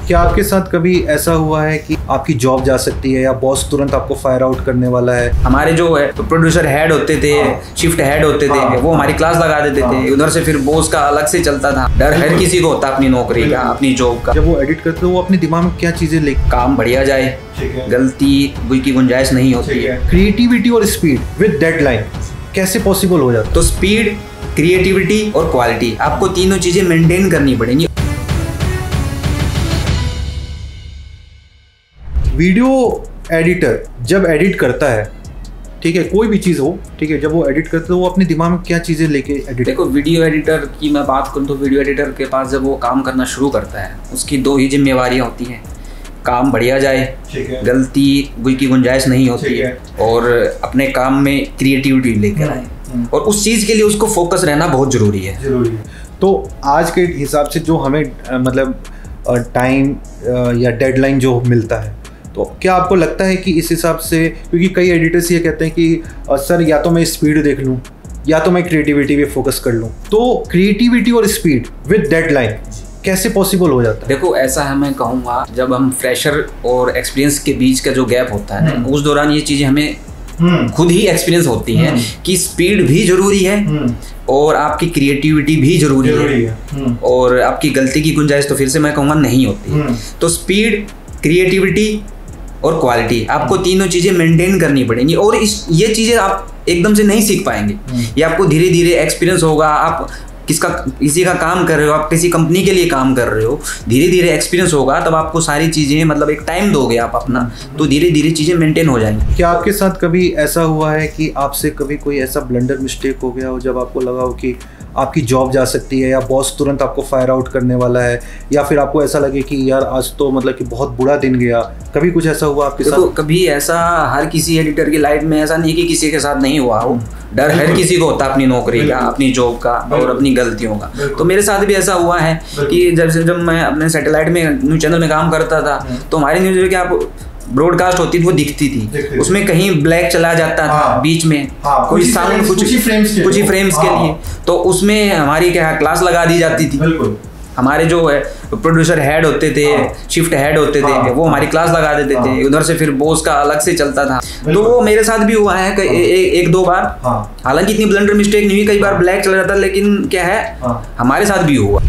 क्या आपके साथ कभी ऐसा हुआ है कि आपकी जॉब जा सकती है या बॉस तुरंत आपको फायर आउट करने वाला है? हमारे जो है प्रोड्यूसर हेड होते थे, शिफ्ट हेड होते थे, वो हमारी क्लास लगा देते थे। उधर से फिर बॉस का अलग से चलता था। डर हर किसी को होता अपनी नौकरी का, अपनी जॉब का। जब वो एडिट करते हो वो अपने दिमाग में क्या चीजें ले? काम बढ़िया जाए, गलती की गुंजाइश नहीं होती है। क्रिएटिविटी और स्पीड विद डेडलाइन कैसे पॉसिबल हो जाता है? तो स्पीड, क्रिएटिविटी और क्वालिटी, आपको तीनों चीजें मेंटेन करनी पड़ेंगी। वीडियो एडिटर जब एडिट करता है, ठीक है, कोई भी चीज़ हो, ठीक है, जब वो एडिट करता है तो वो अपने दिमाग में क्या चीज़ें लेके एडिट? देखो, वीडियो एडिटर की मैं बात करूँ तो वीडियो एडिटर के पास जब वो काम करना शुरू करता है, उसकी दो ही जिम्मेवारियाँ होती हैं। काम बढ़िया जाए, गलती की गुंजाइश नहीं होती है, और अपने काम में क्रिएटिविटी लेकर आए, और उस चीज़ के लिए उसको फोकस रहना बहुत ज़रूरी है। तो आज के हिसाब से जो हमें मतलब टाइम या डेडलाइन जो मिलता है, तो क्या आपको लगता है कि इस हिसाब से, क्योंकि कई एडिटर्स ये कहते हैं कि सर या तो मैं स्पीड देख लूँ या तो मैं क्रिएटिविटी पे फोकस कर लूँ, तो क्रिएटिविटी और स्पीड विद डेडलाइन कैसे पॉसिबल हो जाता है? देखो, ऐसा है, मैं कहूँगा जब हम फ्रेशर और एक्सपीरियंस के बीच का जो गैप होता है, उस दौरान ये चीज़ें हमें खुद ही एक्सपीरियंस होती है कि स्पीड भी जरूरी है और आपकी क्रिएटिविटी भी जरूरी है, और आपकी गलती की गुंजाइश तो फिर से मैं कहूँगा नहीं होती है। तो स्पीड, क्रिएटिविटी और क्वालिटी, आपको तीनों चीज़ें मेंटेन करनी पड़ेंगी, और ये चीज़ें आप एकदम से नहीं सीख पाएंगे। ये आपको धीरे धीरे एक्सपीरियंस होगा। आप किसी का काम कर रहे हो, आप किसी कंपनी के लिए काम कर रहे हो, धीरे धीरे एक्सपीरियंस होगा, तब आपको सारी चीज़ें, मतलब एक टाइम दोगे आप अपना, तो धीरे धीरे चीज़ें मेंटेन हो जाएंगी। क्या आपके साथ कभी ऐसा हुआ है कि आपसे कभी कोई ऐसा ब्लंडर मिस्टेक हो गया हो जब आपको लगा हो कि आपकी जॉब जा सकती है या बॉस तुरंत आपको फायर आउट करने वाला है, या फिर आपको ऐसा लगे कि यार आज तो मतलब कि बहुत बुरा दिन गया? कभी कुछ ऐसा हुआ आपके साथ? कभी ऐसा हर किसी एडिटर की लाइफ में ऐसा नहीं कि किसी के साथ नहीं हुआ हो। डर हर किसी को होता अपनी नौकरी का, अपनी जॉब का और अपनी गलतियों का। तो मेरे साथ भी ऐसा हुआ है कि जब मैं अपने सैटेलाइट में न्यूज़ चैनल में काम करता था, तो हमारी न्यूज़ में क्या ब्रॉडकास्ट होती थी, वो दिखती थी, उसमें कहीं ब्लैक चला जाता था बीच में, कोई साउंड कुछ ही फ्रेम्स के लिए, तो उसमें हमारी क्या क्लास लगा दी जाती थी। हमारे जो है प्रोड्यूसर हेड होते थे, शिफ्ट हेड होते थे, वो हमारी क्लास लगा देते थे। उधर से फिर बॉस का अलग से चलता था। तो वो मेरे साथ भी हुआ है एक दो बार। हालांकि इतनी ब्लंडर मिस्टेक नहीं हुई, कई बार ब्लैक चला जाता, लेकिन क्या है, हमारे साथ भी हुआ।